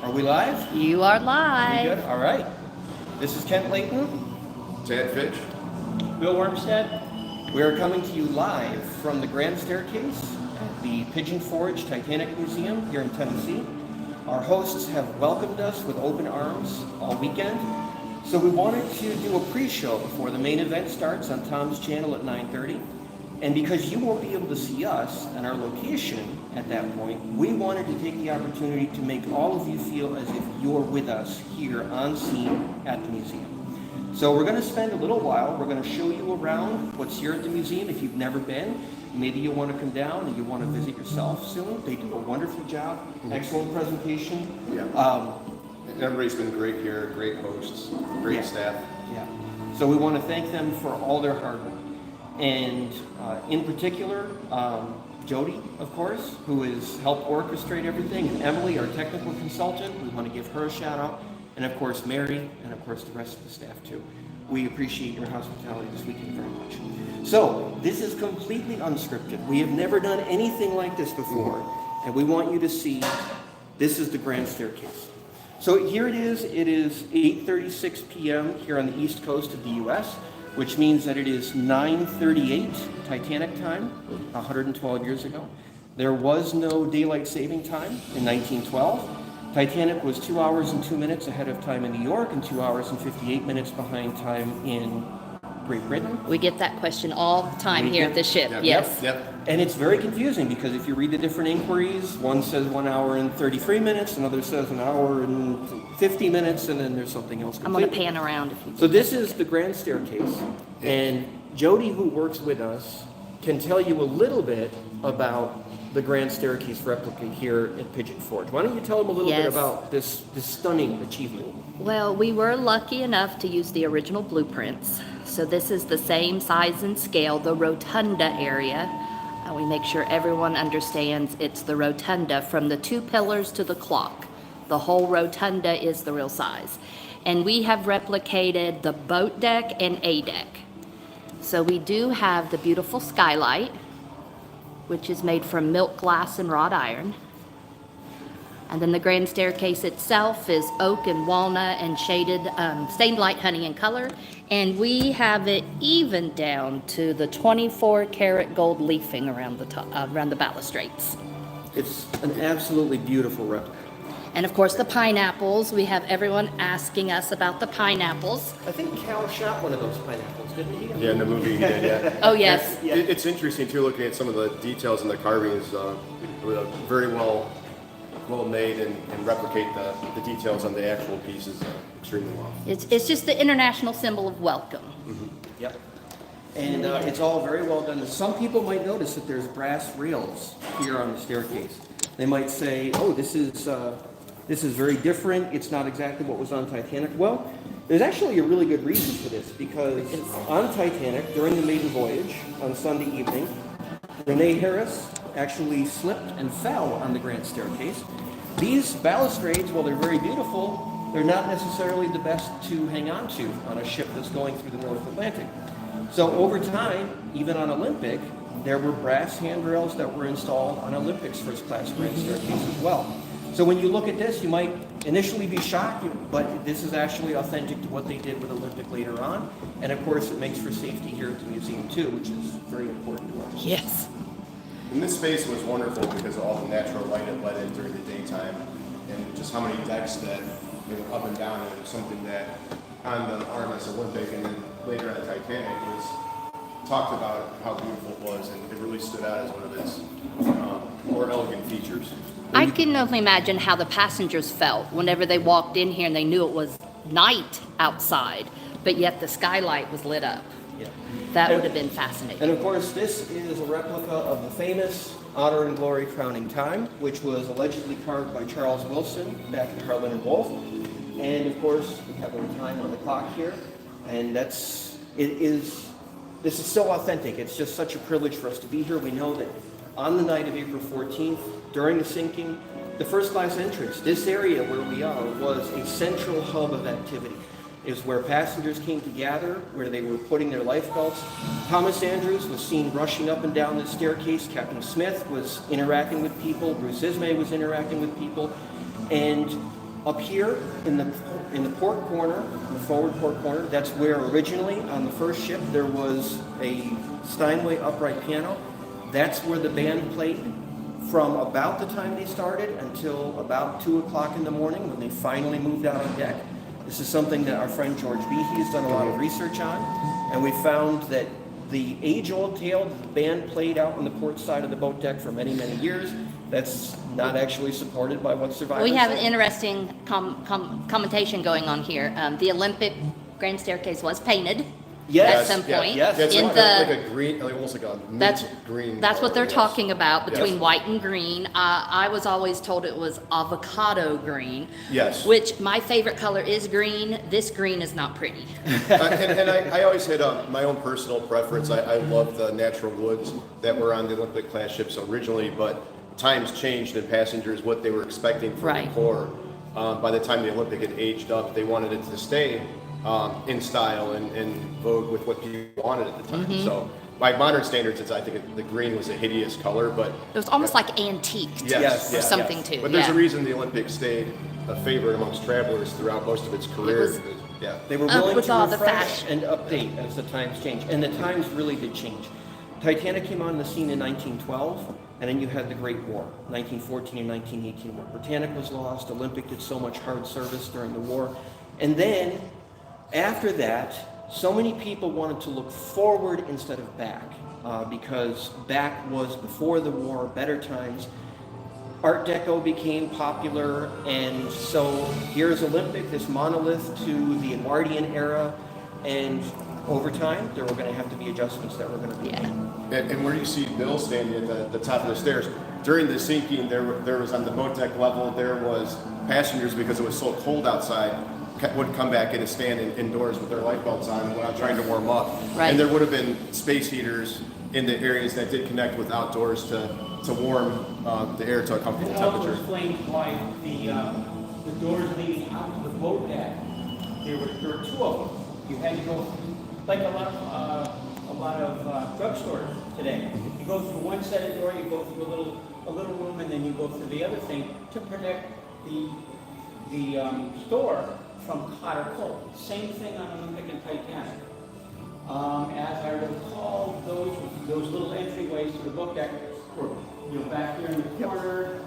Are we live? You are live. We good? All right. This is Kent Layton. Fitch. Bill Wormstedt. We are coming to you live from the Grand Staircase at the Pigeon Forge Titanic Museum here in Tennessee. Our hosts have welcomed us with open arms all weekend. So we wanted to do a pre-show before the main event starts on Tom's channel at 9:30. And because you won't be able to see us and our location at that point, we wanted to take the opportunity to make all of you feel as if you're with us here on scene at the museum. So we're going to spend a little while. We're going to show you around what's here at the museum. If you've never been, maybe you want to come down and you want to visit yourself soon. They do a wonderful job. Excellent presentation. Yeah. Everybody's been great here, great hosts, great staff. Yeah. So we want to thank them for all their hard work. And in particular, Jodi, of course, who has helped orchestrate everything, and Emily, our technical consultant. We want to give her a shout out. And of course, Mary, and of course, the rest of the staff too. We appreciate your hospitality this weekend very much. So, this is completely unscripted. We have never done anything like this before. And we want you to see, this is the Grand Staircase. So here it is 8:36 p.m. here on the East Coast of the U.S., which means that it is 9:38 Titanic time, 112 years ago. There was no daylight saving time in 1912. Titanic was 2 hours and 2 minutes ahead of time in New York and 2 hours and 58 minutes behind time in Great Britain. We get that question all the time here at the ship. Yep. Yes. Yep. And it's very confusing because if you read the different inquiries, one says 1 hour and 33 minutes, another says an hour and 50 minutes, and then there's something else I'm going to completely. pan around if you So this is the Grand Staircase, and Jodi, who works with us, can tell you a little bit about the Grand Staircase replica here at Pigeon Forge. Why don't you tell them a little bit Yes. about this stunning achievement? Well, we were lucky enough to use the original blueprints. So this is the same size and scale, the rotunda area. We make sure everyone understands it's the rotunda from the 2 pillars to the clock. The whole rotunda is the real size. And we have replicated the boat deck and A deck. So we do have the beautiful skylight, which is made from milk glass and wrought iron. And then the Grand Staircase itself is oak and walnut and shaded, stained light honey in color. And we have it even down to the 24 karat gold leafing around the top, around the balustrades. It's an absolutely beautiful replica. And of course the pineapples, we have everyone asking us about the pineapples. I think Cal shot one of those pineapples, didn't he? Yeah, in the movie he did, yeah. Oh yes. Yeah. It's interesting too, looking at some of the details in the carvings, very well made and replicate the details on the actual pieces extremely well. It's just the international symbol of welcome. Yep. And it's all very well done. Some people might notice that there's brass rails here on the staircase. They might say, oh, this is very different. It's not exactly what was on Titanic. Well, there's actually a really good reason for this, because on Titanic, during the maiden voyage on Sunday evening, Renee Harris actually slipped and fell on the Grand Staircase. These balustrades, while they're very beautiful, they're not necessarily the best to hang on to on a ship that's going through the North Atlantic. So over time, even on Olympic, there were brass handrails that were installed on Olympic's first class Grand Staircase as well. So when you look at this, you might initially be shocked, but this is actually authentic to what they did with Olympic later on. And of course, it makes for safety here at the museum too, which is very important to us. Yes. And this space was wonderful because of all the natural light it let in during the daytime, and just how many decks that went up and down. It was something that on the RMS Olympic and then later on Titanic was talked about how beautiful it was, and it really stood out as one of its more elegant features. I can only imagine how the passengers felt whenever they walked in here and they knew it was night outside, but yet the skylight was lit up. Yeah. That would have been fascinating. And of course, this is a replica of the famous Honor and Glory Crowning Time, which was allegedly carved by Charles Wilson back in Harlan and Wolff. And of course, we have our time on the clock here, and this is so authentic. It's just such a privilege for us to be here. We know that on the night of April 14th, during the sinking, the first class entrance, this area where we are, was a central hub of activity. Is where passengers came to gather, where they were putting their life belts. Thomas Andrews was seen rushing up and down the staircase. Captain Smith was interacting with people. Bruce Ismay was interacting with people. And Up here in the port corner, the forward port corner, that's where originally on the first ship there was a Steinway upright piano. That's where the band played from about the time they started until about 2 o'clock in the morning when they finally moved out on deck. This is something that our friend George Behe has done a lot of research on, and we found that the age-old tale that the band played out on the port side of the boat deck for many, many years, that's not actually supported by what survivors We have an say. interesting commentation going on here. The Olympic grand staircase was painted Yes, at some yeah, point. yes. It's In like, the, like a green, like almost like a mint that's green. that's what color, they're yes. talking about between Yes. white and green. I was always told it was avocado green. Yes. Which my favorite color is green. This green is not pretty. And I always had my own personal preference. I love the natural woods that were on the Olympic class ships originally, but times changed and passengers what they were expecting from Right. the core. By the time the Olympic had aged up, they wanted it to stay in style and vogue with what people wanted at the time. Mm-hmm. So by modern standards, I think the green was a hideous color, but It was almost like antiqued yes, or yeah, something yes. too. But there's yeah. a reason the Olympic stayed a favorite amongst travelers throughout most of its career. was- Yeah. They were willing with to all the refresh fashion. and update as the times change, and the times really did change. Titanic came on the scene in 1912, and then you had the Great War, 1914 and 1918, where Britannic was lost, Olympic did so much hard service during the war, and then after that, so many people wanted to look forward instead of back, because back was before the war, better times. Art Deco became popular, and so here's Olympic, this monolith to the Edwardian era, and over time, there were going to have to be adjustments that were going to be Yeah. made. And where you see Bill standing at the top of the stairs, during the sinking, there was on the boat deck level, there was passengers, because it was so cold outside, would come back in and stand indoors with their life belts on while trying to warm up. Right. And there would have been space heaters in the areas that did connect with outdoors to warm the air to a comfortable It also temperature. explains why the doors leading out to the boat deck, there were two of them. You had to go, like a lot of drugstores today. You go through one set of door, you go through a little room, and then you go through the other thing to protect the store from hot or cold. Same thing on Olympic and Titanic. As I recall, those little entryways to the boat deck were, back here in the corner,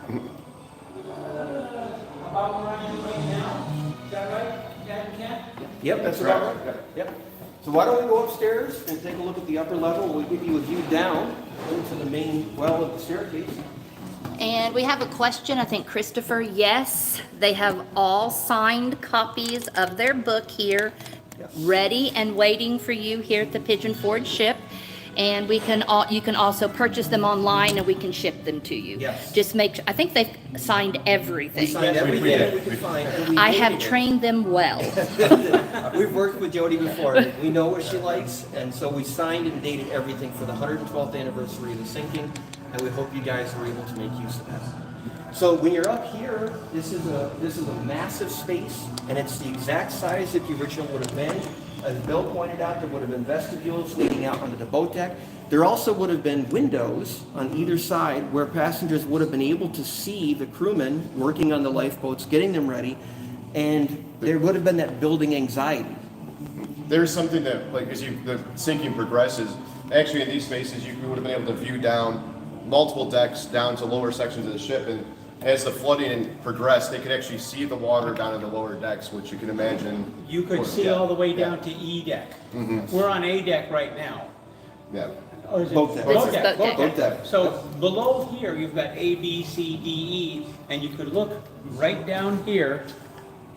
about where I am right now. Is that right, Ken? Yep, that's about right. Yep. So why don't we go upstairs and take a look at the upper level? We'll give you a view down into the main well of the staircase. And we have a question, I think Christopher, yes, they have all signed copies of their book here, ready and waiting for you here at the Pigeon Forge ship. And you can also purchase them online and we can ship them to you. Yes. Just I think they've signed We everything. signed everything that we could find. And we I have dated it. trained them well. We've worked with Jodi before. We know what she likes, and so we signed and dated everything for the 112th anniversary of the sinking, and we hope you guys were able to make use of that. So when you're up here, this is a massive space, and it's the exact size that the original would have been. As Bill pointed out, there would have been vestibules leading out onto the boat deck. There also would have been windows on either side where passengers would have been able to see the crewmen working on the lifeboats, getting them ready, and there would have been that building anxiety. There's something that, like, as the sinking progresses, actually in these spaces, you would have been able to view down multiple decks down to lower sections of the ship, and as the flooding progressed, they could actually see the water down in the lower decks, which you can imagine. You could see all the way down to E deck. We're on A deck right now. Yeah. Or is it? Boat deck. This is boat deck. Boat deck. So below here, you've got A, B, C, D, E, and you could look right down here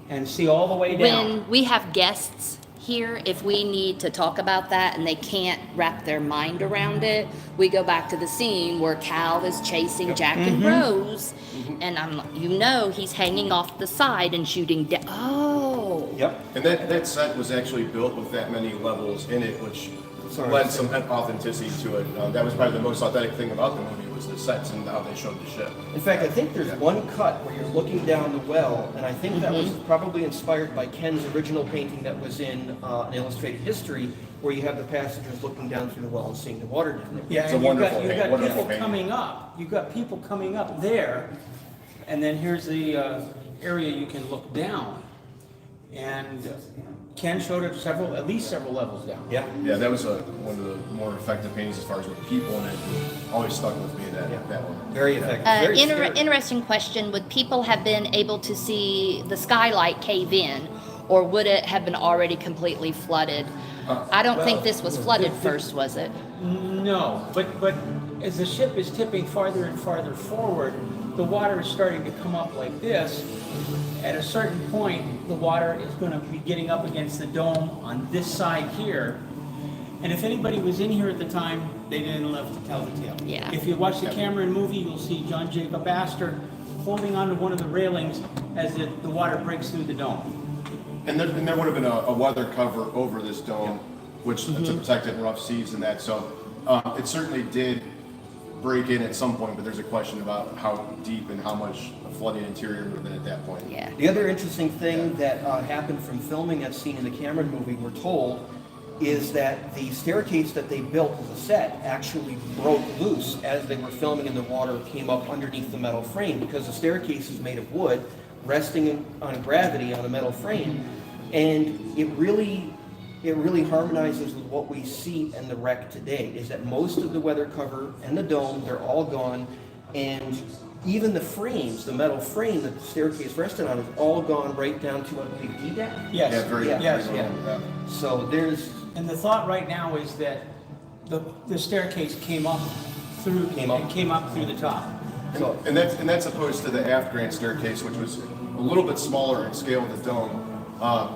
and see all the way down. When we have guests here, if we need to talk about that and they can't wrap their mind around it, we go back to the scene where Cal is chasing Jack and Rose, and he's hanging off the side and shooting down. Oh, Yep. And that set was actually built with that many levels in it, which Sorry. lent some authenticity to it. That was probably the most authentic thing about the movie was the sets and how they showed the ship. In fact, I think there's one cut where you're looking down the well, and I think that was probably inspired by Ken's original painting that was in an illustrated history, where you have the passengers looking down through the well and seeing the water down there. Yeah, It's a and wonderful you've paint- got wonderful people painting. coming up. You've got people coming up there, and then here's the area you can look down. And Ken showed it at least several levels down. Yeah. Yeah, that was one of the more effective paintings as far as with people, and it always stuck with me, that one. Very effective. Very scary. Interesting question. Would people have been able to see the skylight cave in, or would it have been already completely flooded? I don't think this was flooded first, was it? No, but as the ship is tipping farther and farther forward, the water is starting to come up like this. At a certain point, the water is going to be getting up against the dome on this side here. And if anybody was in here at the time, they didn't live to tell the tale. Yeah. If you watch the Cameron movie, you'll see John Jacob Astor holding onto one of the railings as the water breaks through the dome. And there would have been a weather cover over this dome, which to protect it in rough seas and that. So it certainly did break in at some point, but there's a question about how deep and how much a flooded interior would have been at that point. Yeah. The other interesting thing that happened from filming that scene in the Cameron movie, we're told, is that the staircase that they built as a set actually broke loose as they were filming, and the water came up underneath the metal frame, because the staircase is made of wood, resting on gravity on a metal frame, and it really harmonizes with what we see in the wreck today, is that most of the weather cover and the dome, they're all gone, and even the frames, the metal frame that the staircase rested on, is all gone right down to, I believe, D-deck? Yes. Yeah, very, Yes. very low, yeah. So there's... And the thought right now is that the staircase came up through the top. So, And that's opposed to the aft grand staircase, which was a little bit smaller in scale than the dome,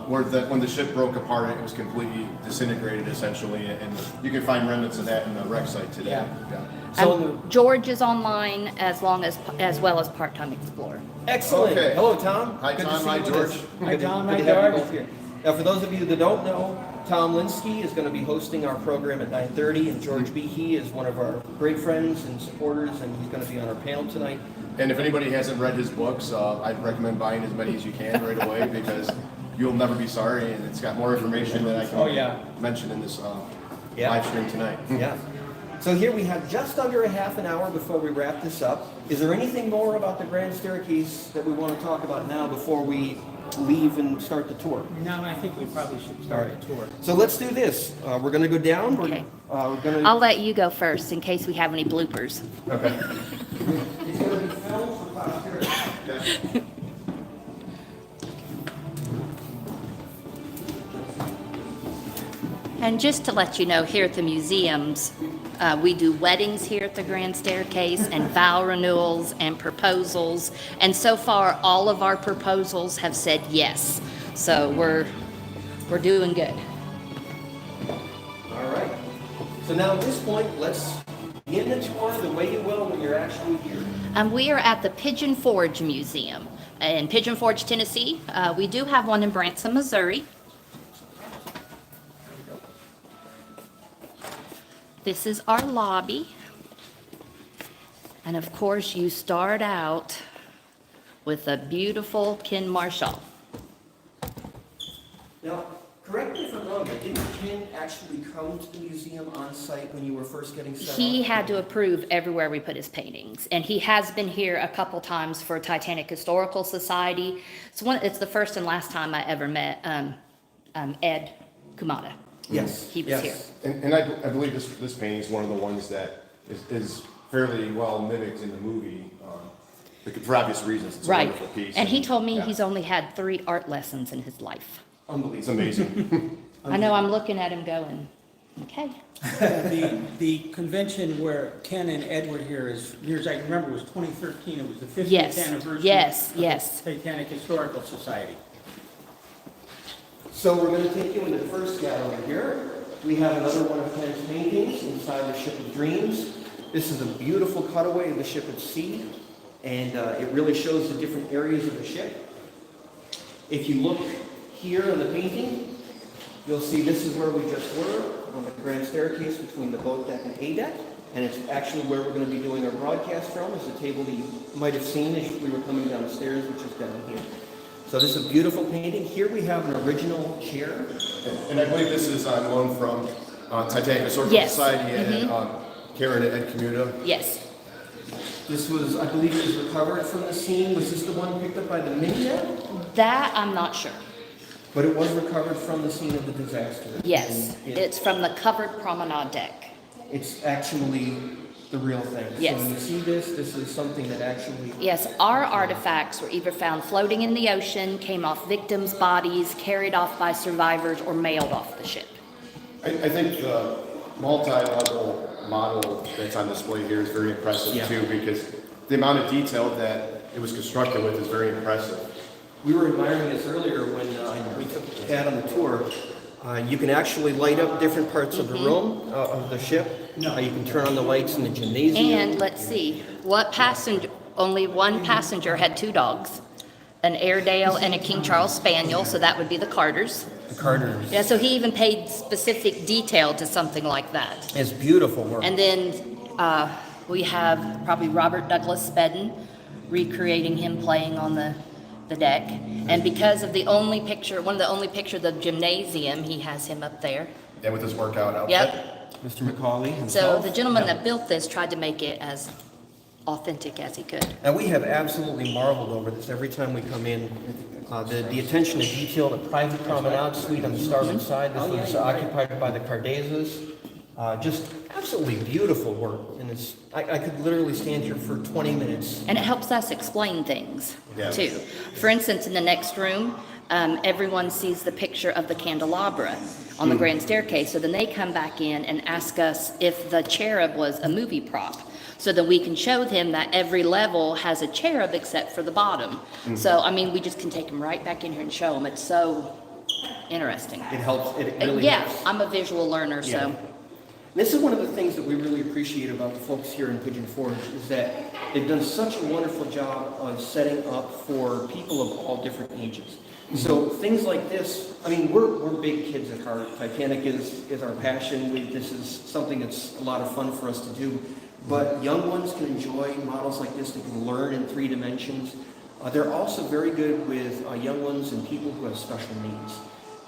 where when the ship broke apart, it was completely disintegrated essentially, and you can find remnants of that in the wreck site today. Yeah. so George is online as well as Part-Time Explorer. excellent. Okay. Hello, Tom. Hi, Good to Tom. see Hi, you with George. us. Hi, Tom. Good Hi, to have you George. both here. Now, for those of you that don't know, Tom Linsky is going to be hosting our program at 9:30, and George Behe is one of our great friends and supporters, and he's going to be on our panel tonight. And if anybody hasn't read his books, I'd recommend buying as many as you can right away, because you'll never be sorry, and it's got more information than I can mention in this live stream tonight. Yeah. So here we have just under a half an hour before we wrap this up. Is there anything more about the grand staircase that we want to talk about now before we leave and start the tour? No, I think we probably should start the tour. So let's do this. We're going to go down. Okay. We're going to... I'll let you go first in case we have any bloopers. Okay. It's going to be filmed for posterity. And just to let you know, here at the museums, we do weddings here at the Grand Staircase, and vow renewals and proposals. And so far, all of our proposals have said yes. So we're doing good. All right. So now at this point, let's begin the tour the way you will when you're actually here. We are at the Pigeon Forge Museum in Pigeon Forge, Tennessee. We do have one in Branson, Missouri. This is our lobby. And of course, you start out with a beautiful Ken Marshall. Now, correct me if I'm wrong, but didn't Ken actually come to the museum on site when you were first getting set up? He had to approve everywhere we put his paintings, and he has been here a couple times for Titanic Historical Society. It's the first and last time I ever met Ed Kumada. Yes. He was here. And I believe this painting is one of the ones that is fairly well mimicked in the movie, for obvious reasons. It's a Right. wonderful piece. And he told me Yeah. he's only had 3 art lessons in his life. Unbelievable. It's amazing. I know, I'm looking at him going, okay. The convention where Ken and Ed were here I remember, was 2013. It was the 50th Yes, anniversary yes, of the yes. Titanic Historical Society. So we're going to take you into the first gallery here. We have another one of Ken's paintings inside the Ship of Dreams. This is a beautiful cutaway of the ship at sea, and it really shows the different areas of the ship. If you look here on the painting, you'll see this is where we just were, on the grand staircase between the boat deck and A deck, and it's actually where we're going to be doing our broadcast from. Is the table that you might have seen as we were coming down the stairs, which is down here. So this is a beautiful painting. Here we have an original chair. And I believe this is on loan from Titanic Historical Yes. Society and Karen and Ed Commuta. Yes. This was, I believe it was recovered from the scene. Was this the one picked up by the Miniac? That, I'm not sure. But it was recovered from the scene of the disaster. Yes, And it's from the covered promenade deck. it's actually the real thing. Yes. So when you see this, this is something that actually, Yes, our artifacts were either found floating in the ocean, came off victims' bodies, carried off by survivors, or mailed off the ship. I think the multi-level model that's on display here is very impressive Yeah. too, because the amount of detail that it was constructed with is very impressive. we were admiring this earlier when we took Pat on the tour. You can actually light up different parts of the room, of the ship. You can turn on the lights in the gymnasium. And let's see, what passenger, only one passenger had 2 dogs, an Airedale and a King Charles Spaniel, so that would be the Carters. The Carters. Yeah, so he even paid specific detail to something like that. It's beautiful work. And then we have probably Robert Douglas Spedden recreating him playing on the deck. And because of the only picture, one of the only pictures of the gymnasium, he has him up there. And with his workout outfit. Yep. Mr. McCauley So himself. the gentleman Yeah. that built this tried to make it as authentic as he could. And we have absolutely marveled over this every time we come in. The attention to detail, the private promenade suite on the starboard side, this was occupied by the Cardezas. Just absolutely beautiful work. And it's, I could literally stand here for 20 minutes. And it helps us explain things Yeah. too. For instance, in the next room, everyone sees the picture of the candelabra on the grand staircase. So then they come back in and ask us if the cherub was a movie prop. So that we can show them that every level has a cherub except for the bottom. So, I mean, we just can take them right back in here and show them. It's so interesting. It helps, it really Yeah, helps. I'm a visual learner, Yeah. so. This is one of the things that we really appreciate about the folks here in Pigeon Forge is that they've done such a wonderful job of setting up for people of all different ages. So things like this, I mean, we're big kids at heart. Titanic is our passion. This is something that's a lot of fun for us to do. But young ones can enjoy models like this. They can learn in 3 dimensions. They're also very good with young ones and people who have special needs.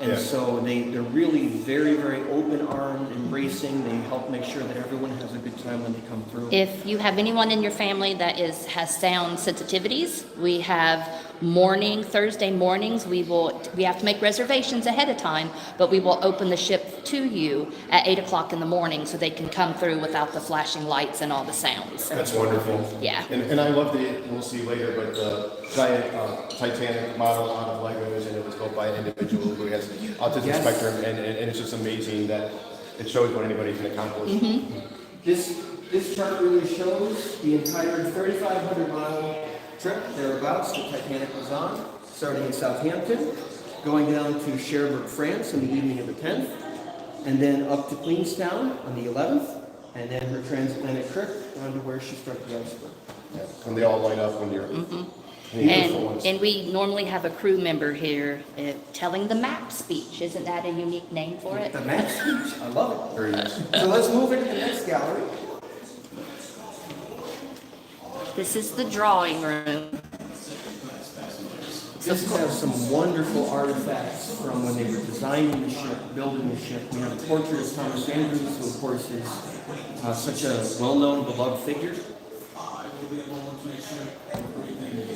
And Yeah. so they're really very, very open-armed, embracing. They help make sure that everyone has a good time when they come through. If you have anyone in your family that has sound sensitivities, we have Thursday mornings, we have to make reservations ahead of time, but we will open the ship to you at 8 o'clock in the morning so they can come through without the flashing lights and all the sounds. That's wonderful. Yeah. And I love we'll see later, but the giant Titanic model out of Legos, and it was built by an individual who has autism Yes. spectrum, and it's just amazing that it shows what anybody can accomplish. This chart really shows the entire 3,500-mile trip thereabouts that Titanic was on, starting in Southampton, going down to Cherbourg, France on the evening of the 10th, and then up to Queenstown on the 11th, and then her transatlantic trip down to where she struck the iceberg. Yeah. And they all light up when you're beautiful ones. And we normally have a crew member here telling the map speech. Isn't that a unique name for it? The map speech, I love Very nice. it. So let's move into the next gallery. This is the drawing room. This has some wonderful artifacts from when they were designing the ship, building the ship. We have a portrait of Thomas Andrews, who of course is such a well-known, beloved figure.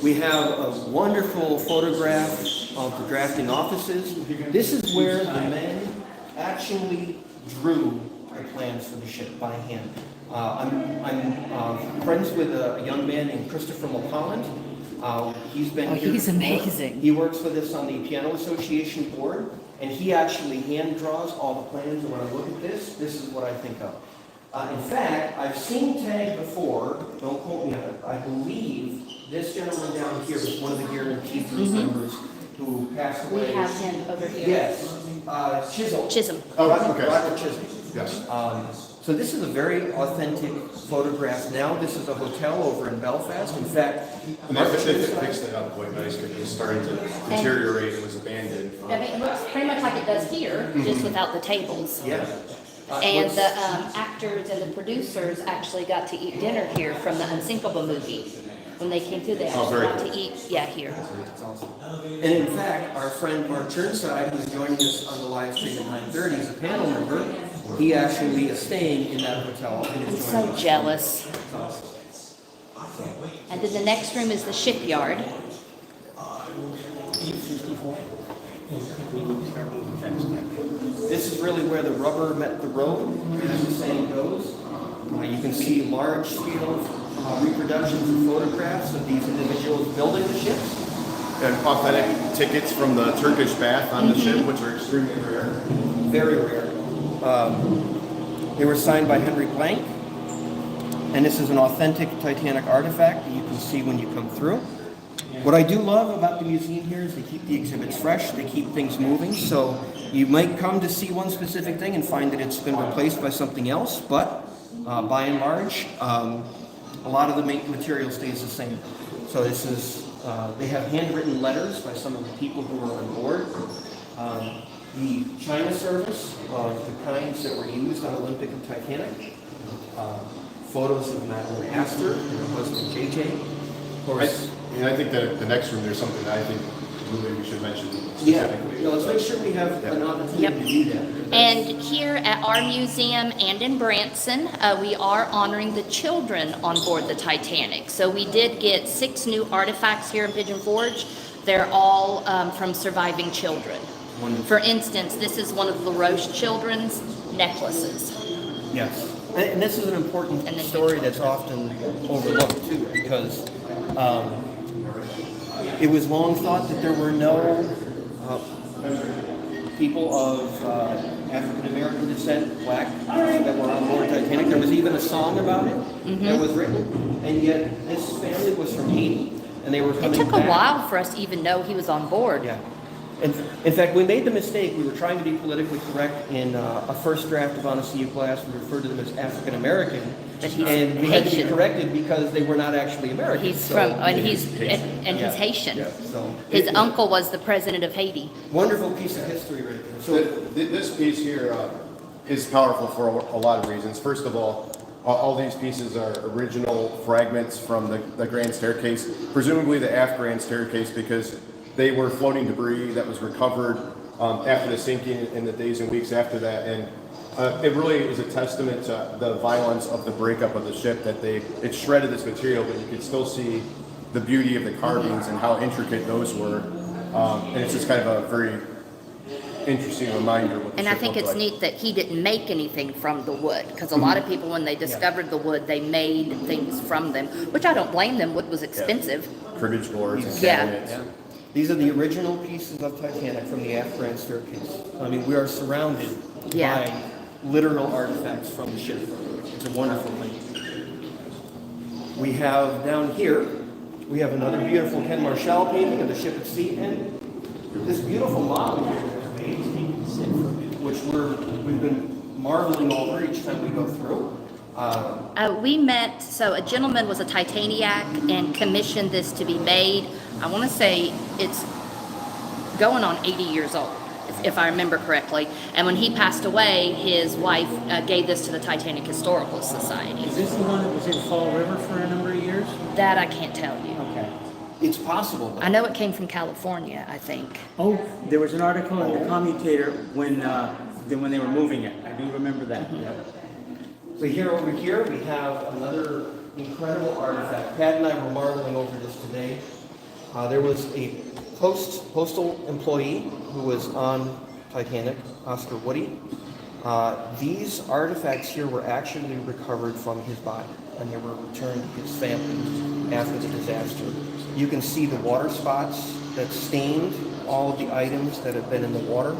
We have a wonderful photograph of the drafting offices. This is where the men actually drew the plans for the ship by hand. I'm friends with a young man named Christopher Mulholland. He's been here. He's before. amazing. He works with us on the Piano Association board, and he actually hand draws all the plans. And when I look at this is what I think of. In fact, I've seen Tag before. Don't quote me on it. I believe this gentleman down here was one of the guaranteed group members who passed away. We have him over here. Yes, Chisholm. Oh, Roger, okay. Roger Chisholm. Yes. So this is a very authentic photograph. Now this is a hotel over in Belfast. In fact, And they fixed it up quite nice because it was starting to deteriorate. It was abandoned. I mean, it looks pretty much like it does here, just without the tables. yeah. And the actors and the producers actually got to eat dinner here from the Unsinkable movie. When they came through, they actually very got cool. to eat, here. That's awesome. And in fact, our friend Mark Churnside, who's joining us on the live stream at 9:30 as a panel member, he actually is staying in that hotel. And is I'm joining so us. jealous. That's awesome. then the next room is the shipyard. This is really where the rubber met the road, as the saying goes. You can see large-scale reproductions and photographs of these individuals building the ships. And authentic tickets from the Turkish bath on the ship, which are extremely rare. Very rare. They were signed by Henry Blank, and this is an authentic Titanic artifact that you can see when you come through. What I do love about the museum here is they keep the exhibits fresh, they keep things moving, so you might come to see one specific thing and find that it's been replaced by something else, but by and large, a lot of the material stays the same. So this is, they have handwritten letters by some of the people who were on board. The China service of the kinds that were used on Olympic and Titanic. Photos of Madeline Astor and her husband JJ. Of course. And I think that the next room, there's something that I think maybe we should mention Yeah, specifically. let's make sure we have an opportunity to do that. And here at our museum and in Branson, we are honoring the children on board the Titanic. So we did get 6 new artifacts here in Pigeon Forge. They're all from surviving children. Wonderful. For instance, this is one of LaRoche children's necklaces. Yes. And this is an important And then story that's often overlooked too, because it was long thought that there were no people of African American descent, black, that were on board Titanic. There was even a song about it that was written, and yet this family was from Haiti, and they were It coming took a back. while for us to even know he was on board. Yeah. In fact, we made the mistake. We were trying to be politically correct in a first draft of On a CU class. We referred to them as African American, But he's and we had to be Haitian. corrected because they were not actually American. He's So- from, and he's Yeah. Haitian. Yeah, so His uncle was the president of Haiti. wonderful piece of history right there. So This piece here is powerful for a lot of reasons. First of all these pieces are original fragments from the grand staircase, presumably the aft grand staircase, because they were floating debris that was recovered after the sinking in the days and weeks after that. And it really is a testament to the violence of the breakup of the ship that it shredded this material, but you could still see the beauty of the carvings and how intricate those were. And it's just kind of a very interesting reminder. What the And I ship think looked it's like. neat that he didn't make anything from the wood, because a lot of people, when they discovered the wood, they made things from them, which I don't blame them. Wood was expensive. Cribbage boards and Yeah. cabinets. yeah. These are the original pieces of Titanic from the aft grand staircase. I mean, we are surrounded Yeah. by literal artifacts from the ship. It's a wonderful thing. We have down here, we have another beautiful Ken Marshall painting of the ship at sea, and this beautiful model here that was made, which we've been marveling over each time we go through. We met, so a gentleman was a Titaniac and commissioned this to be made. I want to say it's going on 80 years old, if I remember correctly. And when he passed away, his wife gave this to the Titanic Historical Society. Is this the one that was in Fall River for a number of years? That I can't tell you. Okay. It's possible. I know it came from California, I think. Oh, there was an article in the Commutator when they were moving it. I do remember that. So here, over here, we have another incredible artifact. Pat and I were marveling over this today. There was a postal employee who was on Titanic, Oscar Woody. These artifacts here were actually recovered from his body, and they were returned to his family after the disaster. You can see the water spots that stained all of the items that have been in the water.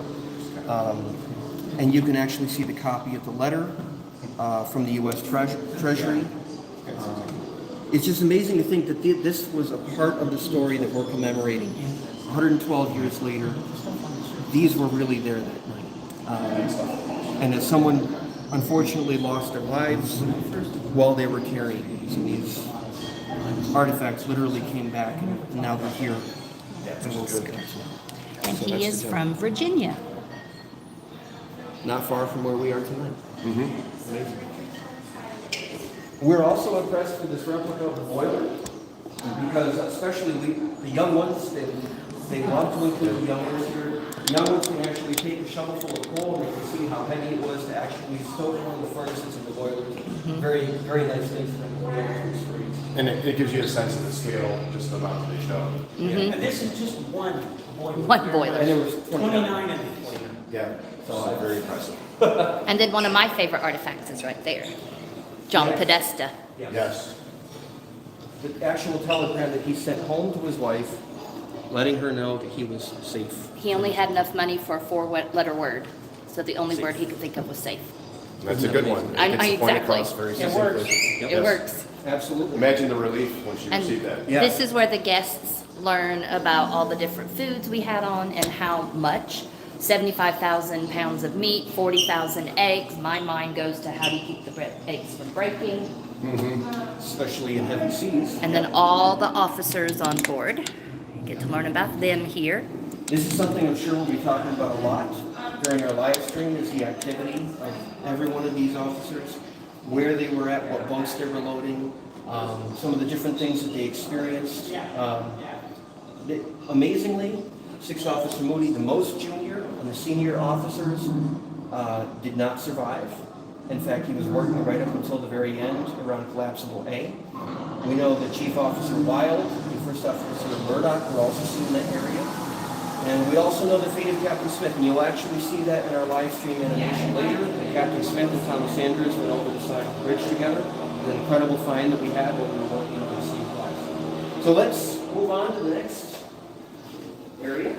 And you can actually see the copy of the letter from the U.S. Treasury. It's just amazing to think that this was a part of the story that we're commemorating. 112 years later, these were really there that night. And as someone unfortunately lost their lives while they were carrying these, and these artifacts literally came back, and now they're here. And he is from Virginia. Not far from where we are tonight. Amazing. We're also impressed with this replica of the boiler, because especially the young ones, They love to include the young ones here. Young ones can actually take a shovelful of coal, and they can see how heavy it was to actually stoke on the furnaces and the boilers. Very, very nice things for them to be able to experience. And it gives you a sense of the scale, just the amount that they show. And this is just one boiler. One boiler. And there was 29 of these. Yeah, so very impressive. And then one of my favorite artifacts is right there. John Yeah. Podesta. Yes. The actual telegram that he sent home to his wife, letting her know that he was safe. He only had enough money for a four-letter word, so the only word he could think of was safe. That's a good one. I- It gets the point exactly. across very It works. succinctly. It Yes. works. Absolutely. Imagine the relief when she And received that. Yeah. this is where the guests learn about all the different foods we had on and how much. 75,000 pounds of meat, 40,000 eggs. My mind goes to how do you keep the eggs from breaking? Especially in heavy seas. And then all the officers on board. Get to learn about them here. This is something I'm sure we'll be talking about a lot during our live stream, is the activity of every one of these officers, where they were at, what boats they were loading, some of the different things that they experienced. Amazingly, Sixth Officer Moody, the most junior and the senior officers, did not survive. In fact, he was working right up until the very end around collapsible A. We know that Chief Officer Wild and First Officer Murdoch were also seen in that area. And we also know the fate of Captain Smith, and you'll actually see that in our live stream animation later. Captain Smith and Thomas Andrews went over the side of the bridge together. An incredible find that we had when we were working on the sea lives. So let's move on to the next area.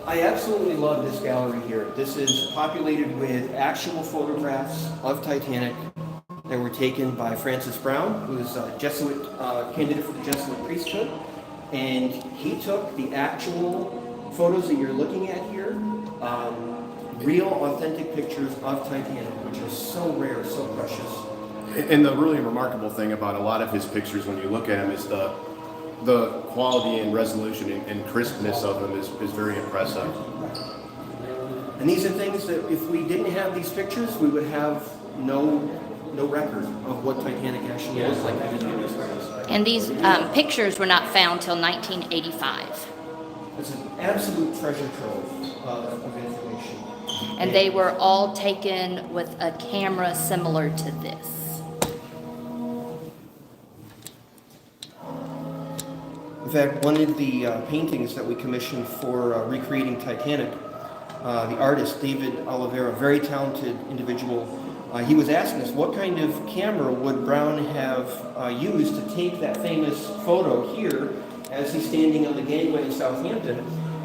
I absolutely love this gallery here. This is populated with actual photographs of Titanic that were taken by Francis Brown, who is a Jesuit candidate for the Jesuit priesthood. And he took the actual photos that you're looking at here, real, authentic pictures of Titanic, which are so rare, so precious. And the really remarkable thing about a lot of his pictures, when you look at them, is the quality and resolution and crispness of them is very impressive. And these are things that if we didn't have these pictures, we would have no record of what Titanic actually was like. And these pictures were not found till 1985. It's an absolute treasure trove of information. And they were all taken with a camera similar to this. In fact, one of the paintings that we commissioned for recreating Titanic, the artist David Oliveira, very talented individual, he was asking us what kind of camera would Brown have used to take that famous photo here as he's standing on the gangway in Southampton.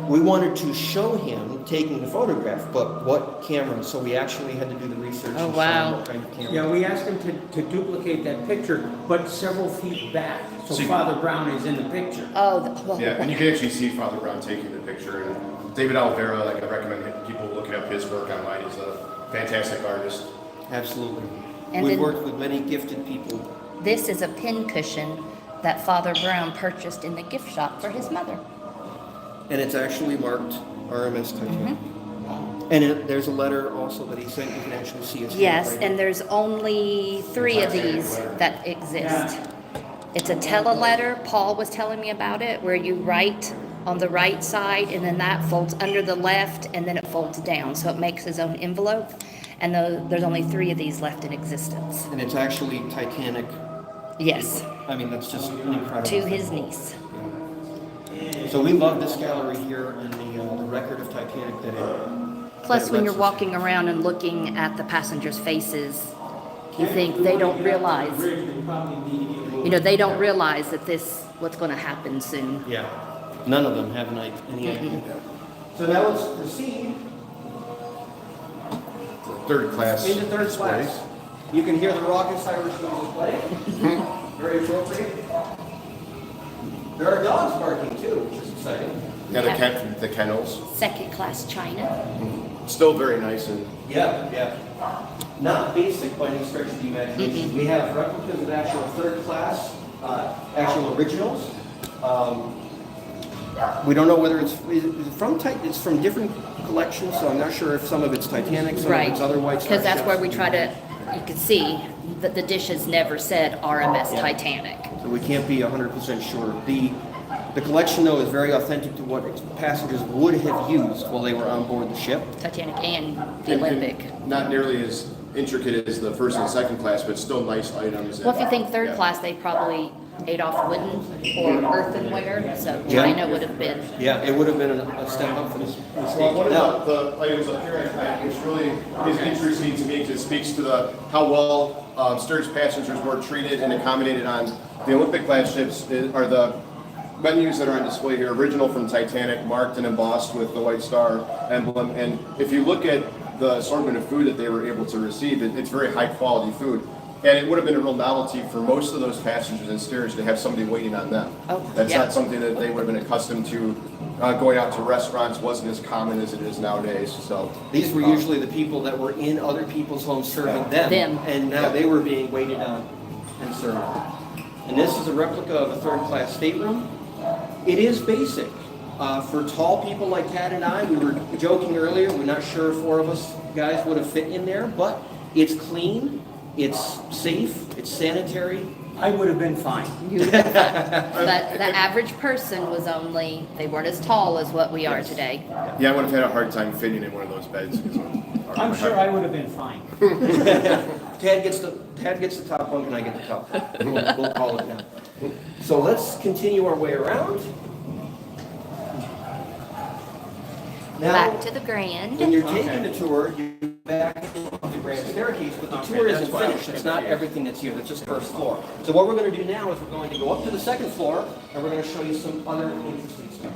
We wanted to show him taking the photograph, but what camera? So we actually had to do the research Oh, and show wow. him what kind of camera. Yeah, we asked him to duplicate that picture, but several feet back, so See- Father Brown is in the picture. Oh, well, Yeah, and you can actually see Father Brown taking the picture. And David Oliveira, like I recommend people looking up his work online. He's a fantastic artist. Absolutely. And We've then- worked with many gifted people. this is a pin cushion that Father Brown purchased in the gift shop for his mother. And it's actually marked RMS Titanic. Mm-hmm. And there's a letter also that he sent. You can actually see his Yes, handwriting. and there's only 3 of these that exist. It's a teleletter. Paul was telling me about it, where you write on the right side, and then that folds under the left, and then it folds down. So it makes his own envelope. And there's only 3 of these left in existence. And it's actually Titanic. Yes, I mean, that's just an incredible to thing. his niece. So we love this gallery here and the record of Titanic that it. Plus, that when it you're lets us walking around and looking at the passengers' faces, you think they don't realize, they don't realize that what's going to happen soon. Yeah. None of them have any idea. So now let's proceed Third class. into third displays. class. You can hear the raucous Irish music play. Very appropriate. There are dogs barking too, which is exciting. Yeah, the kennels. Second class China. Still very nice and Yeah. Not basic by any stretch of the imagination. We have replicas of actual third class, actual originals. We don't know whether is it from it's from different collections, so I'm not sure if some of it's Titanic, some of Right. it's other white. Because that's where we try to, you can see, the dishes never said RMS Titanic. So we can't be 100% sure. The collection, though, is very authentic to what passengers would have used while they were on board the ship. Titanic and the Olympic. Not nearly as intricate as the first and second class, but still nice items. Well, if you think third Yeah. class, they probably ate off wooden or earthenware, so Yeah. China would have been. Yeah, it would have been a step up for this Well, stage. one Now, of the items up here, which really is interesting to me, because it speaks to how well steerage passengers were treated and accommodated on the Olympic class ships, are the menus that are on display here, original from Titanic, marked and embossed with the White Star emblem. And if you look at the assortment of food that they were able to receive, it's very high quality food. And it would have been a real novelty for most of those passengers in steerage to have somebody waiting on them. Oh, That's yeah. not something that they would have been accustomed to. Going out to restaurants wasn't as common as it is nowadays. So these were usually the people that were in other people's homes serving them. And now they were being waited on and served. And this is a replica of a third-class stateroom. It is basic. For tall people like Pat and I, we were joking earlier, we're not sure if 4 of us guys would have fit in there, but it's clean, it's safe, it's sanitary. I would have been fine. But the average person was only, they weren't as tall as what we are today. yeah, I would have had a hard time fitting in one of those beds. I'm sure I would have been fine. Tad gets the top bunk and I get the top. We'll call it now. So let's continue our way around. Now, Back to the Grand. when you're taking the tour, you go back into the grand staircase, but the tour isn't finished. It's not everything that's here. That's just the first floor. So what we're going to do now is we're going to go up to the second floor, and we're going to show you some other interesting stuff.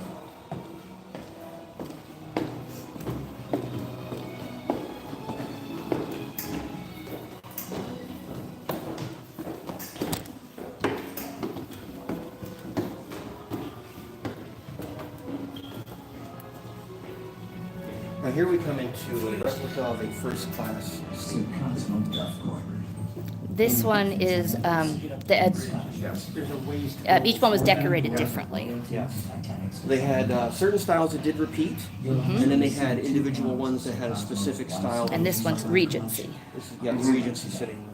Now here we come into a replica of a first class. This one is, each one was decorated differently. They had certain styles that did repeat, and then they had individual ones that had a specific style. And this one's Regency. This is, yeah, the Regency sitting.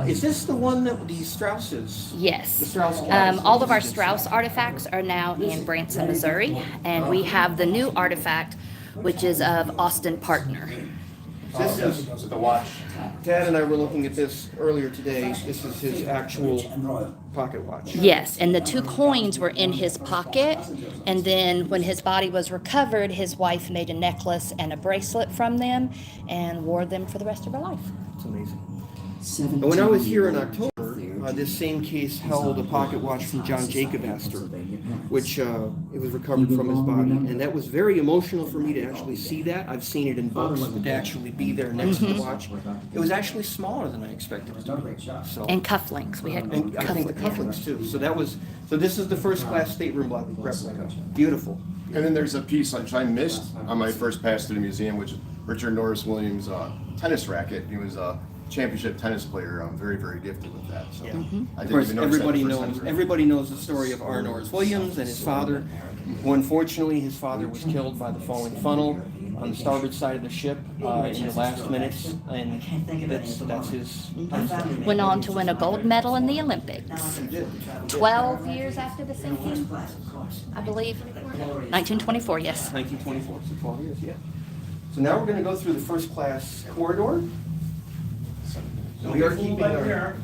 Is this the one that the Strausses? Yes. The Strauss glasses. All of our Strauss artifacts are now in Branson, Missouri, and we have the new artifact, which is of Austin Partner. This is the watch. Tad and I were looking at this earlier today. This is his actual pocket watch. Yes, and the 2 coins were in his pocket, and then when his body was recovered, his wife made a necklace and a bracelet from them and wore them for the rest of her life. It's amazing. And when I was here in October, this same case held a pocket watch from John Jacob Astor, which it was recovered from his body. And that was very emotional for me to actually see that. I've seen it in books, but to actually be there next to the watch, it was actually smaller than I expected it to be. So, And cufflinks, we had and I think the cufflinks too. So this is the first class stateroom replica. Beautiful. And then there's a piece which I missed on my first pass to the museum, which is Richard Norris Williams' tennis racket. He was a championship tennis player. I'm very, very gifted with that. So I Of didn't course, even notice that everybody the first time knows through. everybody knows the story of R. Norris Williams and his father, who unfortunately his father was killed by the falling funnel on the starboard side of the ship in the last minutes, and that's his. Went on to win a gold medal in the Olympics. 12 years after the sinking, I believe. 1924, yes. 1924, so 12 years, yeah. So now we're going to go through the first class corridor. And we are keeping our.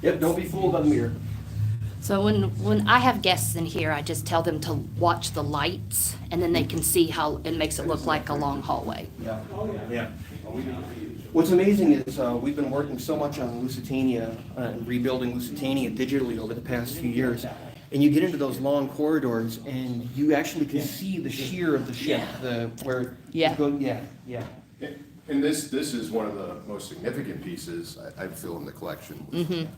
Yep, don't be fooled by the mirror. So when I have guests in here, I just tell them to watch the lights, and then they can see how it makes it look like a long hallway. Yeah. What's amazing is we've been working so much on Lusitania and rebuilding Lusitania digitally over the past few years. And you get into those long corridors, and you actually can see the sheer of the ship, Yeah. Yeah. And this is one of the most significant pieces I feel in the collection.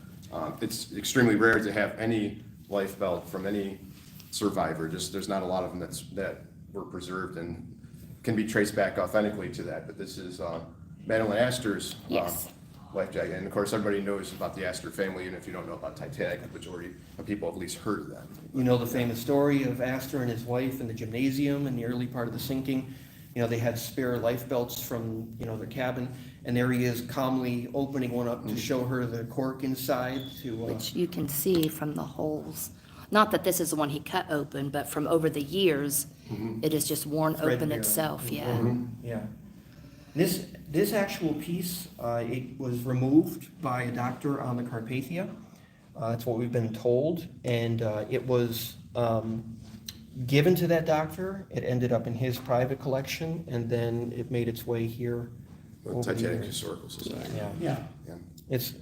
It's extremely rare to have any life belt from any survivor. There's not a lot of them that were preserved and can be traced back authentically to that. But this is Madeline Astor's Yes. life jacket. And of course, everybody knows about the Astor family, and if you don't know about Titanic, the majority of people have at least heard of them. You know the famous story of Astor and his wife in the gymnasium in the early part of the sinking. they had spare life belts from, their cabin, and there he is calmly opening one up to show her the cork inside to, Which you can see from the holes. Not that this is the one he cut open, but from over the years, it is just worn open Threadbare. itself, yeah. yeah. This actual piece, it was removed by a doctor on the Carpathia. That's what we've been told, and it was given to that doctor. It ended up in his private collection, and then it made its way here. The over the Titanic years. Historical Society. Yeah, Yeah. Yeah. it's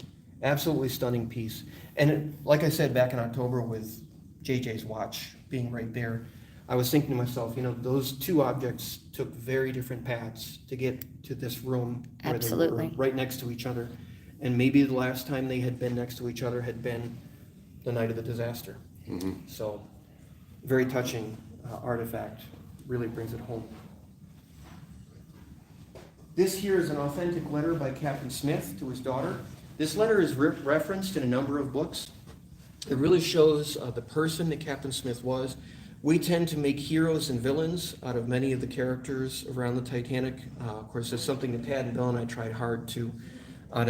absolutely stunning piece. And like I said back in October with JJ's watch being right there, I was thinking to myself, those two objects took very different paths to get to this room where they were Absolutely. right next to each other. And maybe the last time they had been next to each other had been the night of the disaster. So, very touching artifact, really brings it home. This here is an authentic letter by Captain Smith to his daughter. This letter is referenced in a number of books. It really shows the person that Captain Smith was. We tend to make heroes and villains out of many of the characters around the Titanic. Of course, it's something that Tad and Bill and I tried hard to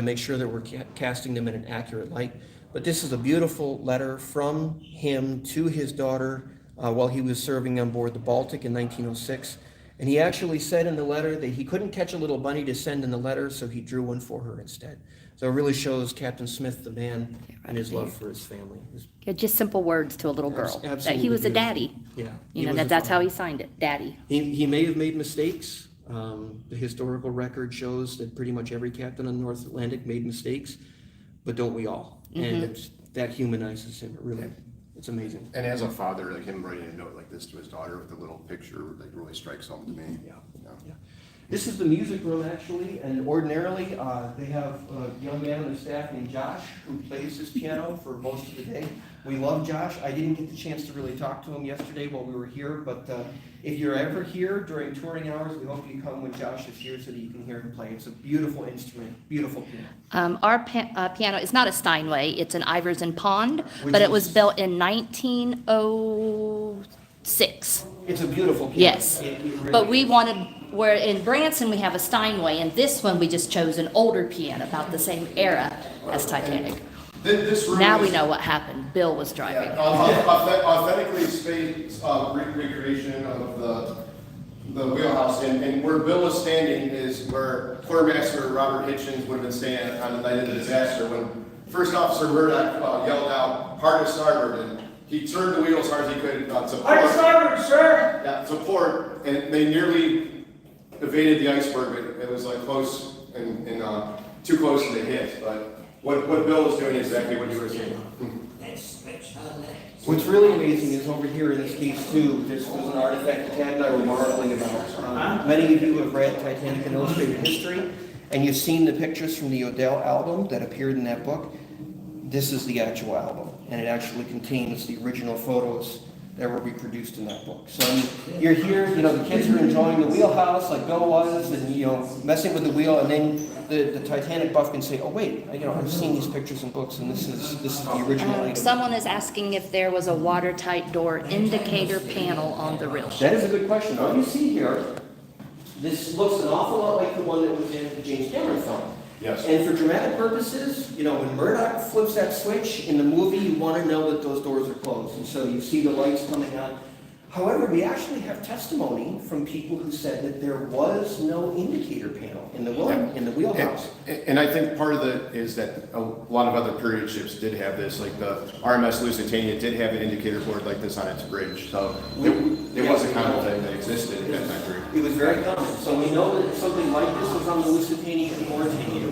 make sure that we're casting them in an accurate light. But this is a beautiful letter from him to his daughter while he was serving on board the Baltic in 1906. And he actually said in the letter that he couldn't catch a little bunny to send in the letter, so he drew one for her instead. So it really shows Captain Smith, the man, and his love for his family. Yeah, just simple words to a little girl. That Absolutely he was a beautiful. daddy. Yeah. You he know, was a that's how father. he signed it, daddy. He may have made mistakes. The historical record shows that pretty much every captain on the North Atlantic made mistakes, but don't we all? And that humanizes him. It really, it's amazing. And as a father, like him writing a note like this to his daughter with a little picture, like really strikes home to me. Yeah. You know? Yeah. This is the music room actually, and ordinarily they have a young man on the staff named Josh who plays his piano for most of the day. We love Josh. I didn't get the chance to really talk to him yesterday while we were here, but if you're ever here during touring hours, we hope you come when Josh is here so that you can hear him play. It's a beautiful instrument, beautiful piano. Our piano is not a Steinway, it's an Iverson Pond, Which but it was is- built in 1906. It's a beautiful piano. Yes, It really but we is. wanted, where in Branson we have a Steinway, and this one we just chose an older piano, about the same era as Titanic. This room Now is, we know what happened, Bill was driving. authentically spaced recreation of the wheelhouse, and where Bill is standing is where Quartermaster Robert Hitchens would have been standing on the night of the disaster when First Officer Murdoch yelled out, "Hard to starboard," and he turned the wheel as hard as he could to Hard starboard, sir! Yeah, support, and they nearly evaded the iceberg. It was like close and too close to hit. But what Bill was doing is exactly what you were saying. What's really amazing is over here in this case too, this was an artifact that Tad and I were marveling about. Many of you have read Titanic and Illustrated History, and you've seen the pictures from the Odell album that appeared in that book. This is the actual album, and it actually contains the original photos that were reproduced in that book. So you're here, the kids are enjoying the wheelhouse like Bill was, and messing with the wheel, and then the Titanic buff can say, "Oh wait, I've seen these pictures and books, and this is the original item." Someone is asking if there was a watertight door indicator panel on the real That ship. is a good question. All you see here, this looks an awful lot like the one that was in the James Cameron film. Yes. And for dramatic purposes, when Murdoch flips that switch in the movie, you want to know that those doors are closed. And so you see the lights coming on. However, we actually have testimony from people who said that there was no indicator panel in the wheelhouse. And I think part of it is that a lot of other period ships did have this, like the RMS Lusitania did have an indicator board like this on its bridge. So it was a common thing that existed at that time period. It was very common. So we know that something like this was on the Lusitania and Mauritania.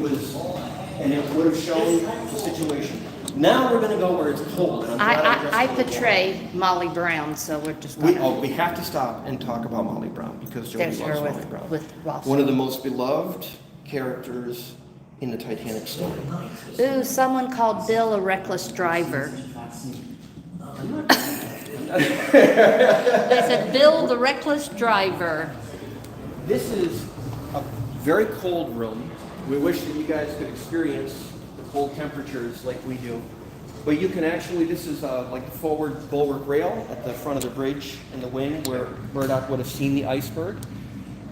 And it would have shown the situation. Now we're going to go where it's cold. And I'm glad I dressed in portray Molly Brown, so we're just We gonna, have to stop and talk about Molly Brown because Jodi there's loves her Molly Brown. with Ross. One of the most beloved characters in the Titanic story. Ooh, someone called Bill a reckless driver. They said, Bill the reckless driver. This is a very cold room. We wish that you guys could experience the cold temperatures like we do. But you can actually, this is like the forward bulwark rail at the front of the bridge in the wing where Murdoch would have seen the iceberg.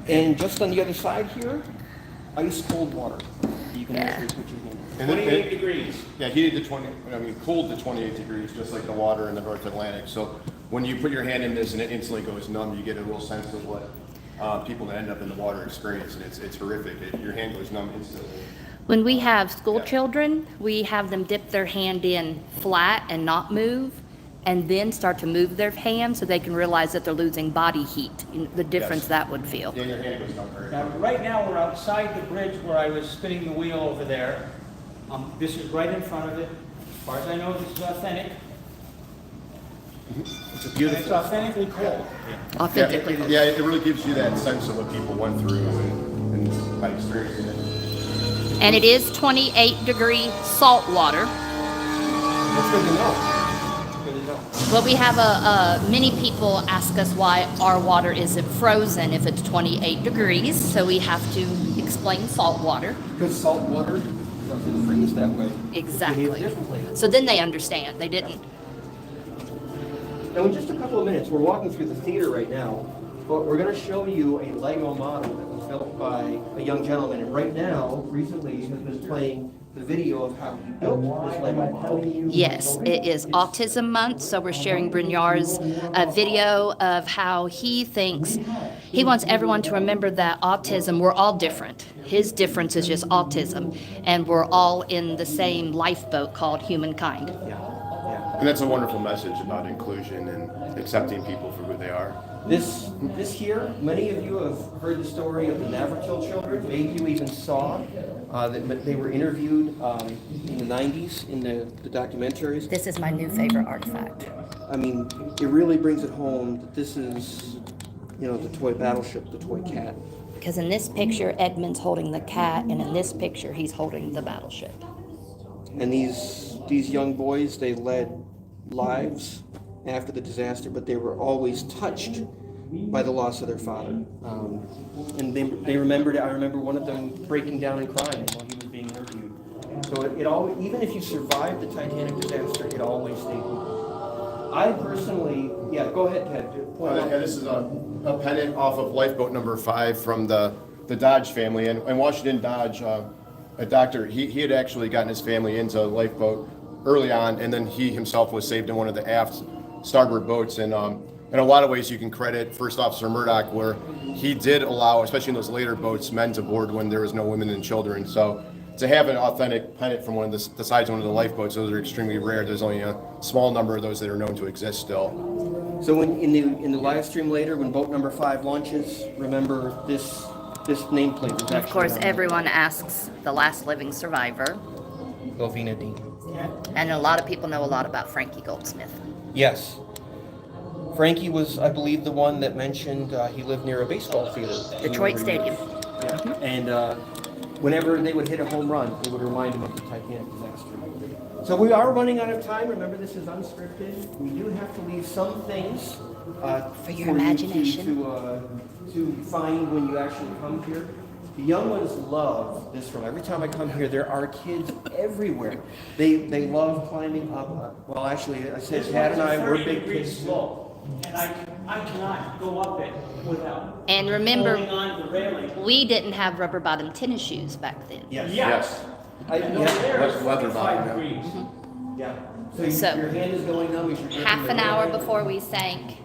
And just on the other side here, ice cold water. You can Yeah. actually put your hand in. And then- 28 degrees. Yeah, heated to cooled to 28 degrees, just like the water in the North Atlantic. So when you put your hand in this and it instantly goes numb, you get a real sense of what people that end up in the water experience, and it's horrific. Your hand goes numb instantly. When we have school Yeah. children, we have them dip their hand in flat and not move, and then start to move their hand so they can realize that they're losing body heat, the difference Yes. that would feel. Yeah, your hand goes numb very Now, right now, we're outside the bridge where I was spinning the wheel over there. This is right in front of it. As far as I know, this is authentic. It's a And it's beautiful. authentically cold. Authentically. Yeah, it really gives you that sense of what people went through and by experiencing it. And it is 28-degree salt water. That's good to know. That's good to know. Well, we have many people ask us why our water isn't frozen if it's 28 degrees, so we have to explain salt water. Because salt water doesn't freeze that way. Exactly. It behaves differently. So then they understand. They didn't. Now, in just a couple of minutes, we're walking through the theater right now, but we're going to show you a Lego model that was built by a young gentleman. And right now, recently, has been playing the video of how he built this Lego model. Yes, it is Autism Month, so we're sharing Brynjar's video of how he thinks he wants everyone to remember that autism, we're all different. His difference is just autism, and we're all in the same lifeboat called humankind. Yeah. And that's a wonderful message about inclusion and accepting people for who they are. This here, many of you have heard the story of the Navajo children. Maybe you even saw that they were interviewed in the 90s in the documentaries. This is my new favorite artifact. I mean, it really brings it home that this is, the toy battleship, the toy cat. Because in this picture, Edmund's holding the cat, and in this picture, he's holding the battleship. And these young boys, they led lives after the disaster, but they were always touched by the loss of their father. And they remembered. I remember one of them breaking down and crying while he was being interviewed. So it always, even if you survived the Titanic disaster, it always stayed with you. I personally, go ahead, Ted. Point out. This is a pennant off of lifeboat number 5 from the Dodge family. And Washington Dodge, a doctor, he had actually gotten his family into a lifeboat early on, and then he himself was saved in one of the aft starboard boats. And in a lot of ways, you can credit First Officer Murdoch, where he did allow, especially in those later boats, men to board when there was no women and children. So to have an authentic pennant from one of the sides of one of the lifeboats, those are extremely rare. There's only a small number of those that are known to exist still. So in the live stream later, when boat number 5 launches, remember this nameplate was actually Of course, on everyone asks the last living survivor, Elvina Dean. and a lot of people know a lot about Frankie Goldsmith. Yes. Frankie was, I believe, the one that mentioned he lived near a baseball field. Detroit Stadium. Yeah. And whenever they would hit a home run, it would remind him of the Titanic disaster. So we are running out of time. Remember, this is unscripted. We do have to leave some things for your imagination. to find when you actually come here. The young ones love this room. Every time I come here, there are kids everywhere. They love climbing up. Well, actually, I said Tad and I were big kids. slope, and I cannot go up it without And remember, holding on to the railing. we didn't have rubber bottom tennis shoes back then. Yes. Yes. And over there is Leather 45 bottom, degrees. Yeah. So, your hand is going numb as you're gripping Half the an hour railing. before we sank,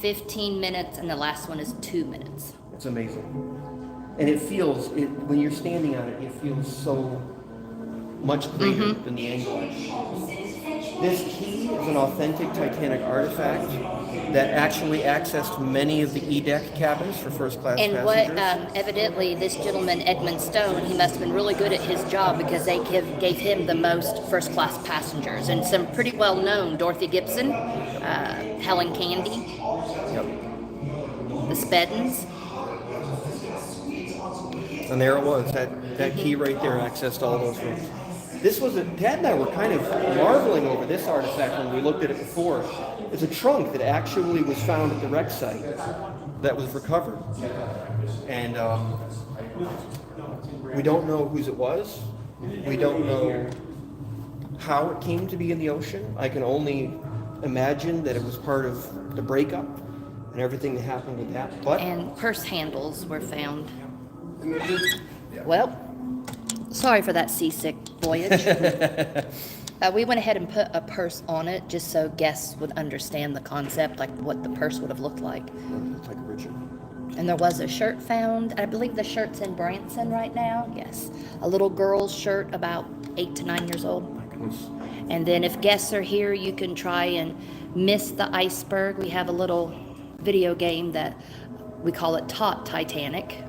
15 minutes, and the last one is 2 minutes. It's amazing. And it feels, when you're standing on it, it feels so much greater than the angle. This key is an authentic Titanic artifact that actually accessed many of the E-deck cabins for first-class And what, passengers. evidently, this gentleman, Edmund Stone, he must have been really good at his job because they gave him the most first-class passengers. And some pretty well-known, Dorothy Gibson, Helen Candy, the Speddens. And there it was, that key right there accessed all those rooms. Dad and I were kind of marveling over this artifact when we looked at it before. It's a trunk that actually was found at the wreck site that was recovered. And we don't know whose it was. We don't know how it came to be in the ocean. I can only imagine that it was part of the breakup and everything that happened with that. But And purse handles were found. And yeah. Well, sorry for that seasick voyage. We went ahead and put a purse on it just so guests would understand the concept, like what the purse would have looked like. it's like original. And there was a shirt found. I believe the shirt's in Branson right now. Yes. A little girl's shirt about 8 to 9 years old. And then if guests are here, you can try and miss the iceberg. We have a little video game that we call it Titanic.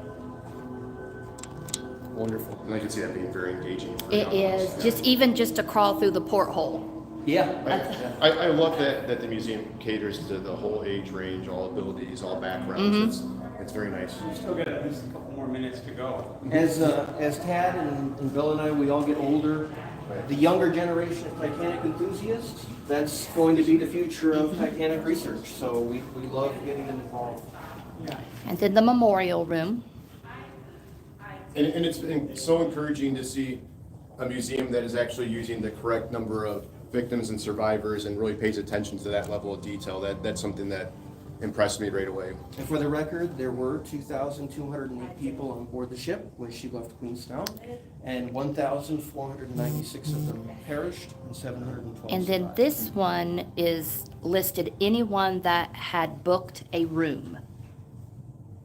Wonderful. And I can see that being very engaging. For It young is ones. even just to crawl through the porthole. Yeah. I love that the museum caters to the whole age range, all abilities, all backgrounds. It's very nice. We still got at least a couple more minutes to go. As Tad and Bill and I, we all get older, the younger generation of Titanic enthusiasts, that's going to be the future of Titanic research. So we love getting them involved. Yeah. And then the memorial room. And it's been so encouraging to see a museum that is actually using the correct number of victims and survivors and really pays attention to that level of detail. That's something that impressed me right away. And for the record, there were 2,208 people on board the ship when she left Queenstown, and 1,496 of them perished, and 712 And then survived. this one is listed anyone that had booked a room.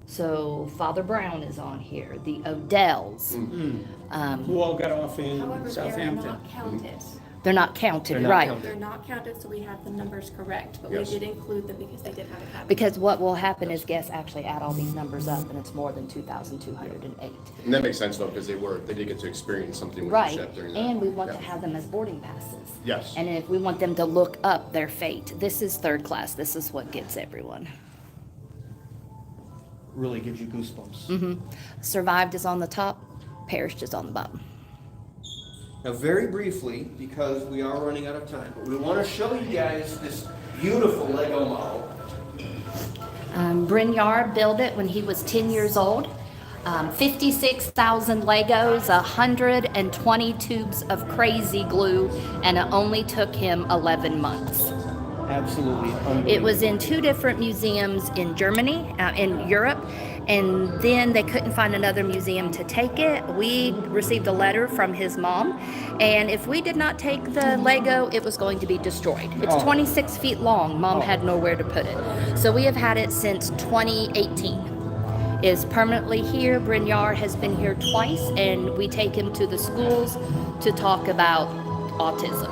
So Father Brown is on here, the Odells. Who all got off in However, they're Southampton? not counted. They're not counted, They're not right? counted. They're not counted, so we have the numbers correct, but Yes. we did include them because they did have a cabin. Because what will happen is guests actually add all these numbers up, and it's more than 2,208. And that makes sense though, because they did get to experience something with Right, the ship during that. and we want Yeah. to have them as boarding passes. Yes. And if we want them to look up their fate, this is third class. This is what gets everyone. Really gives you goosebumps. Survived is on the top, perished is on the bottom. Now, very briefly, because we are running out of time, but we want to show you guys this beautiful Lego model. Brynjar built it when he was 10 years old. 56,000 Legos, 120 tubes of crazy glue, and it only took him 11 months. Absolutely unbelievable. It was in 2 different museums in Germany, in Europe, and then they couldn't find another museum to take it. We received a letter from his mom, and if we did not take the Lego, it was going to be destroyed. It's 26 feet long. Mom had nowhere to put it. So we have had it since 2018. Is permanently here. Brynjar has been here twice, and we take him to the schools to talk about autism.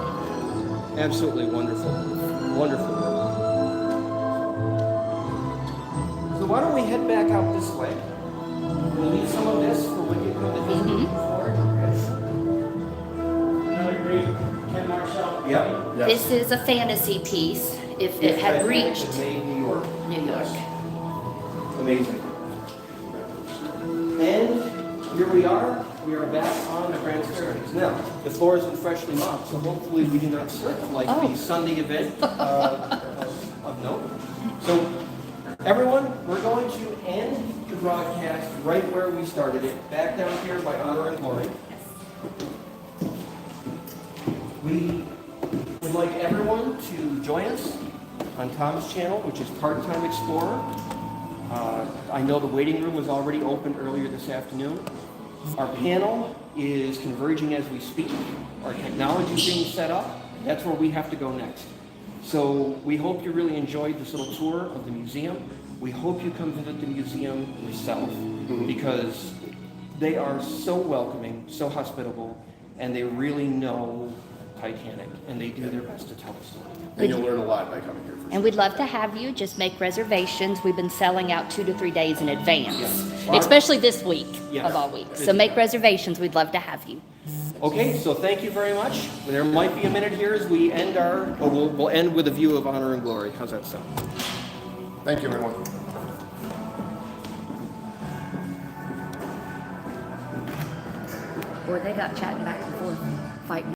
Absolutely wonderful. Wonderful work. So why don't we head back out this way? We'll leave some of this for when you come to visit Pigeon Forge. Another great Ken Marshall. Yep. Yes. This is a fantasy piece. If it had reached Made New York. New York. Amazing. And here we are. We are back on the Grand Staircase. Now, the floor has been freshly mopped, so hopefully we do not slip like the Sunday event of note. So, everyone, we're going to end the broadcast right where we started it, back down here by Honor and Glory. We would like everyone to join us on Tom's channel, which is Part-Time Explorer. I know the waiting room was already opened earlier this afternoon. Our panel is converging as we speak. Our technology is being set up. That's where we have to go next. So we hope you really enjoyed this little tour of the museum. We hope you come visit the museum yourself because they are so welcoming, so hospitable, and they really know Titanic, and they do their best to tell the story. And you'll learn a lot by coming here. And we'd love to have you. Just make reservations. We've been selling out 2 to 3 days in advance, especially this week of all weeks. So make reservations. We'd love to have you. Okay, so thank you very much. There might be a minute here as we end we'll end with a view of Honor and Glory. How's that sound? Thank you, everyone. Boy, they got chatting back and forth, fighting.